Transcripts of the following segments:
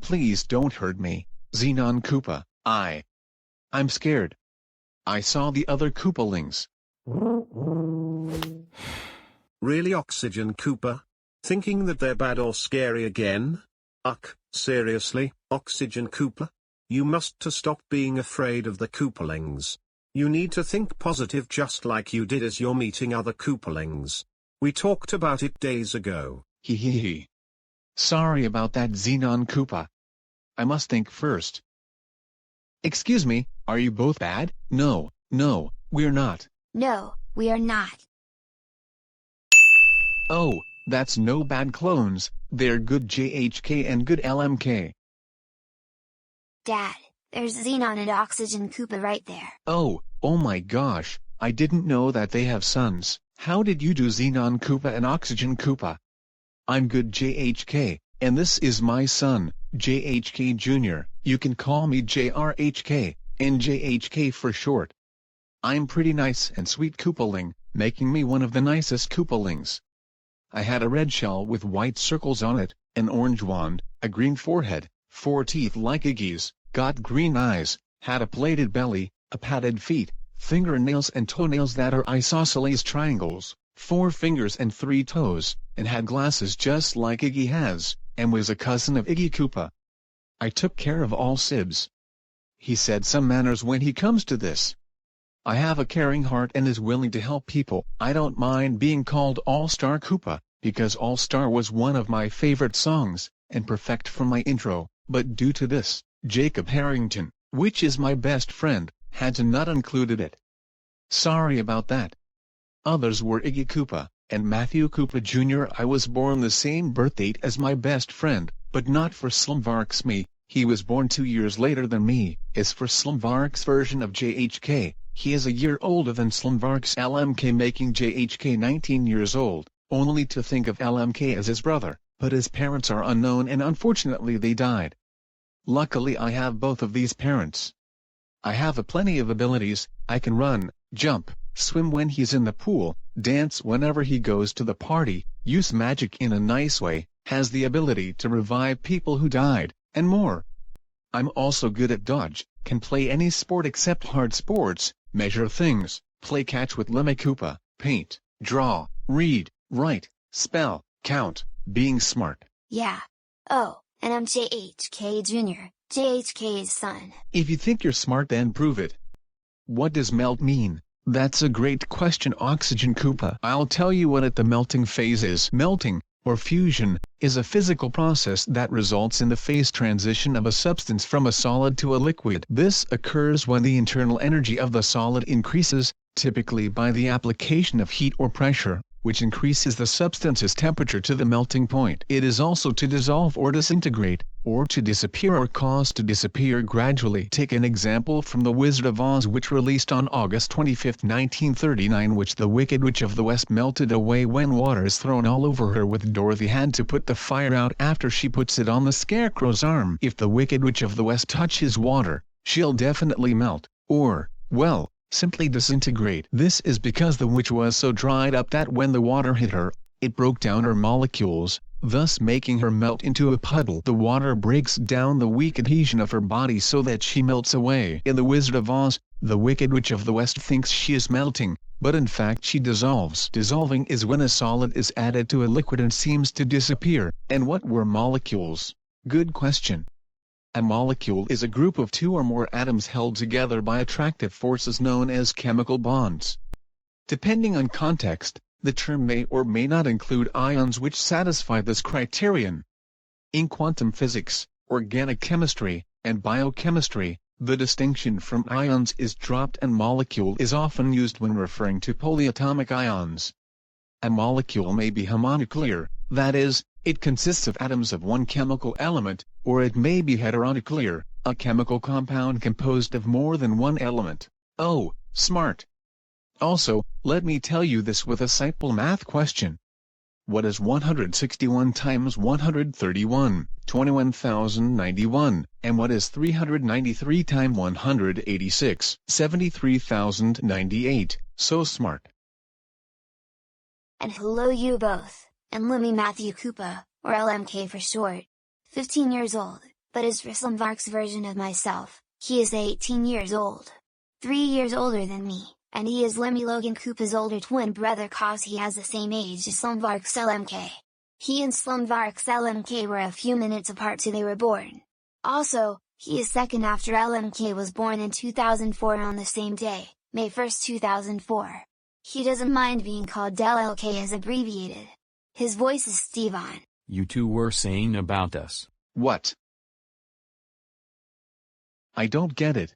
Please don't hurt me, Xenon Koopa. I'm scared. I saw the other Koopalings. Really, Oxygen Koopa? Thinking that they're bad or scary again? Seriously, Oxygen Koopa? You must to stop being afraid of the Koopalings. You need to think positive just like you did as you're meeting other Koopalings. We talked about it days ago. Hee. Sorry about that, Xenon Koopa. I must think first. Excuse me, are you both bad? No, we're not. No, we are not. Oh, that's no bad clones, they're good JHK and good LMK. Dad, there's Xenon and Oxygen Koopa right there. Oh my gosh, I didn't know that they have sons. How did you do, Xenon Koopa and Oxygen Koopa? I'm good, JHK, and this is my son, JHK Jr. You can call me JRHK, and JHK for short. I'm pretty nice and sweet Koopaling, making me one of the nicest Koopalings. I had a red shell with white circles on it, an orange wand, a green forehead, 4 teeth like Iggy's, got green eyes, had a plated belly, a padded feet, fingernails and toenails that are isosceles triangles, 4 fingers and 3 toes, and had glasses just like Iggy has, and was a cousin of Iggy Koopa. I took care of all Sibs. He said some manners when he comes to this. I have a caring heart and is willing to help people. I don't mind being called All-Star Koopa, because All-Star was one of my favorite songs, and perfect for my intro, but due to this, Jacob Harrington, which is my best friend, had to not included it. Sorry about that. Others were Iggy Koopa, and Matthew Koopa Jr. I was born the same birth date as my best friend, but not for SLMVARC's me. He was born 2 years later than me. As for SLMVARC's version of JHK, he is a year older than SLMVARC's LMK, making JHK 19 years old. Only to think of LMK as his brother, but his parents are unknown and unfortunately they died. Luckily I have both of these parents. I have plenty of abilities. I can run, jump, swim when he's in the pool, dance whenever he goes to the party, use magic in a nice way, has the ability to revive people who died, and more. I'm also good at dodge, can play any sport except hard sports, measure things, play catch with Lemmy Koopa, paint, draw, read, write, spell, count, being smart. Yeah. Oh, and I'm JHK Jr., JHK's son. If you think you're smart, then prove it. What does melt mean? That's a great question, Oxygen Koopa. I'll tell you what the melting phase is. Melting, or fusion, is a physical process that results in the phase transition of a substance from a solid to a liquid. This occurs when the internal energy of the solid increases, typically by the application of heat or pressure, which increases the substance's temperature to the melting point. It is also to dissolve or disintegrate, or to disappear or cause to disappear gradually. Take an example from The Wizard of Oz, which released on August 25, 1939, which the Wicked Witch of the West melted away when water is thrown all over her, with Dorothy had to put the fire out after she puts it on the Scarecrow's arm. If the Wicked Witch of the West touches water, she'll definitely melt, or, well, simply disintegrate. This is because the witch was so dried up that when the water hit her, it broke down her molecules, thus making her melt into a puddle. The water breaks down the weak adhesion of her body so that she melts away. In The Wizard of Oz, the Wicked Witch of the West thinks she is melting, but in fact she dissolves. Dissolving is when a solid is added to a liquid and seems to disappear. And what were molecules? Good question. A molecule is a group of 2 or more atoms held together by attractive forces known as chemical bonds. Depending on context, the term may or may not include ions which satisfy this criterion. In quantum physics, organic chemistry, and biochemistry, the distinction from ions is dropped and molecule is often used when referring to polyatomic ions. A molecule may be homonuclear, that is, it consists of atoms of one chemical element, or it may be heteronuclear, a chemical compound composed of more than one element. Oh, smart! Also, let me tell you this with a simple math question. What is 161 times 131? 21,091. And what is 393 times 186? 73,098. So smart. And hello you both, and let me Matthew Koopa, or LMK for short. 15 years old, but is for SLMVARC's version of myself. He is 18 years old. 3 years older than me, and he is Lemmy Logan Koopa's older twin brother cause he has the same age as SLMVARC's LMK. He and SLMVARC's LMK were a few minutes apart till they were born. Also, he is second after LMK was born in 2004 on the same day, May 1st 2004. He doesn't mind being called LLK as abbreviated. His voice is Stevan. You two were saying about us. What? I don't get it.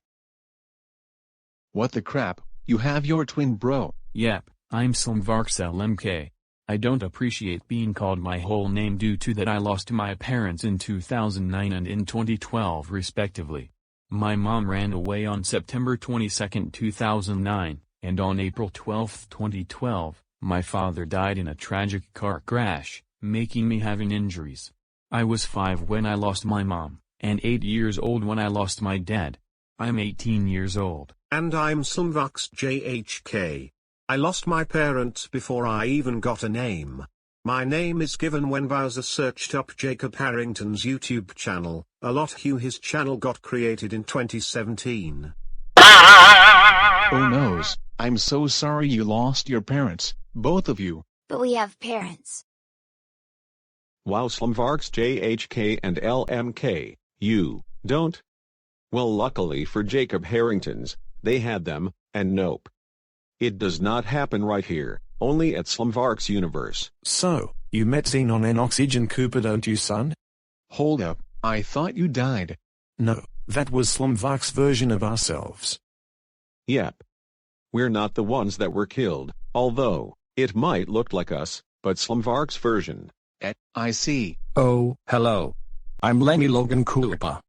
What the crap, you have your twin bro. Yep, I'm SLMVARC's LMK. I don't appreciate being called my whole name due to that I lost my parents in 2009 and in 2012 respectively. My mom ran away on September 22, 2009, and on April 12, 2012, my father died in a tragic car crash, making me having injuries. I was 5 when I lost my mom, and 8 years old when I lost my dad. I'm 18 years old. And I'm SLMVARC's JHK. I lost my parents before I even got a name. My name is given when Bowser searched up Jacob Harrington's YouTube channel. A lot Hugh his channel got created in 2017. Oh noes, I'm so sorry you lost your parents, both of you. But we have parents. Wow, SLMVARC's JHK and LMK, you don't? Well, luckily for Jacob Harrington's, they had them, and nope. It does not happen right here, only at SLMVARC's universe. So, you met Xenon and Oxygen Koopa, don't you, son? Hold up, I thought you died. No, that was SLMVARC's version of ourselves. Yep. We're not the ones that were killed, although, it might look like us, but SLMVARC's version. I see. Oh, hello. I'm Lemmy Logan Koopa.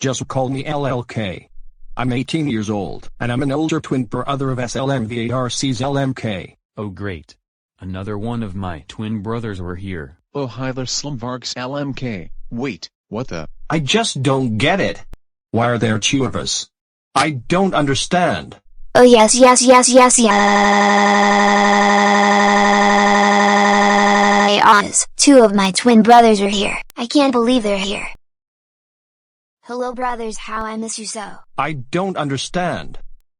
Just call me LLK. I'm 18 years old, and I'm an older twin brother of SLMVARC's LMK. Oh great. Another one of my twin brothers were here. Oh hi there SLMVARC's LMK. Wait, what the? I just don't get it. Why are there two of us? I don't understand. Oh yes. 2 of my twin brothers are here. I can't believe they're here. Hello brothers, how I miss you so. I don't understand.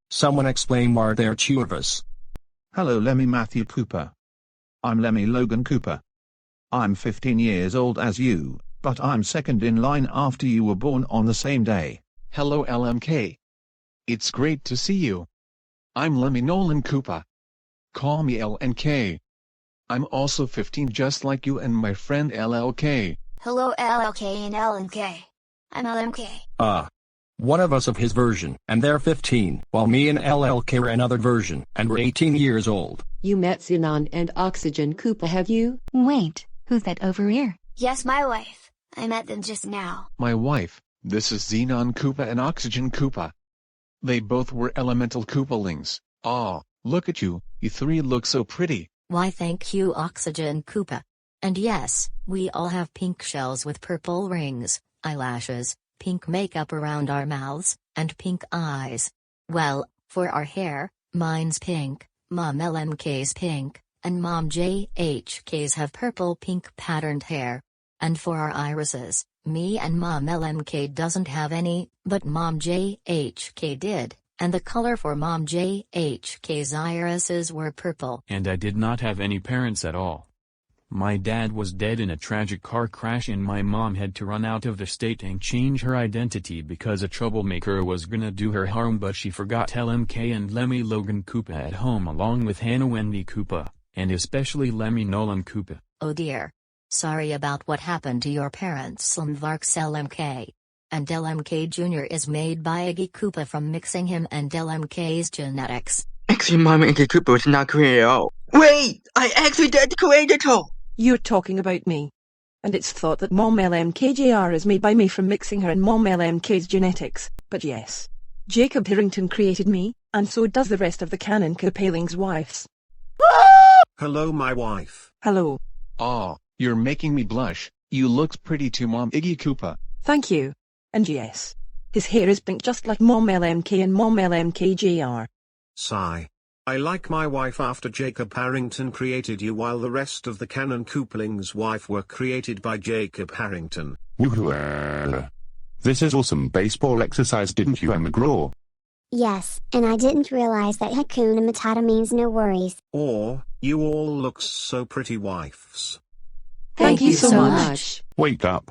Someone explain why there are two of us. Hello Lemmy Matthew Koopa. I'm Lemmy Logan Koopa. I'm 15 years old as you, but I'm second in line after you were born on the same day. Hello LMK. It's great to see you. I'm Lemmy Nolan Koopa. Call me LNK. I'm also 15 just like you and my friend LLK. Hello LLK and LNK. I'm LMK. One of us of his version, and they're 15, while me and LLK are another version, and we're 18 years old. You met Xenon and Oxygen Koopa, have you? Wait, who's that over here? Yes, my wife. I met them just now. My wife, this is Xenon Koopa and Oxygen Koopa. They both were elemental Koopalings. Aw, look at you, you three look so pretty. Why thank you Oxygen Koopa. And yes, we all have pink shells with purple rings, eyelashes, pink makeup around our mouths, and pink eyes. Well, for our hair, mine's pink, Mom LMK's pink, and Mom JHK's have purple pink patterned hair. And for our irises, me and Mom LMK doesn't have any, but Mom JHK did, and the color for Mom JHK's irises were purple. And I did not have any parents at all. My dad was dead in a tragic car crash and my mom had to run out of the state and change her identity because a troublemaker was gonna do her harm, but she forgot LMK and Lemmy Logan Koopa at home along with Hannah Wendy Koopa, and especially Lemmy Nolan Koopa. Oh dear. Sorry about what happened to your parents. SLMVARC's LMK. And LMK Jr. is made by Iggy Koopa from mixing him and LMK's genetics. Actually, Mom and Koopa was not created at all. Wait! I actually did create it all! You're talking about me. And it's thought that Mom LMKJR is made by me from mixing her and Mom LMK's genetics, but yes. Jacob Harrington created me, and so does the rest of the canon Koopalings' wives. Hello my wife. Hello. Aw, you're making me blush. You look pretty too Mom Iggy Koopa. Thank you. And yes. His hair is pink just like Mom LMK and Mom LMKJR. Sigh. I like my wife after Jacob Harrington created you while the rest of the canon Koopaling's wife were created by Jacob Harrington. Woohoo! This is awesome baseball exercise, didn't you, McGraw? Yes, and I didn't realize that Hakuna Matata means no worries. Or, you all look so pretty wives. Thank you so much. Wake up.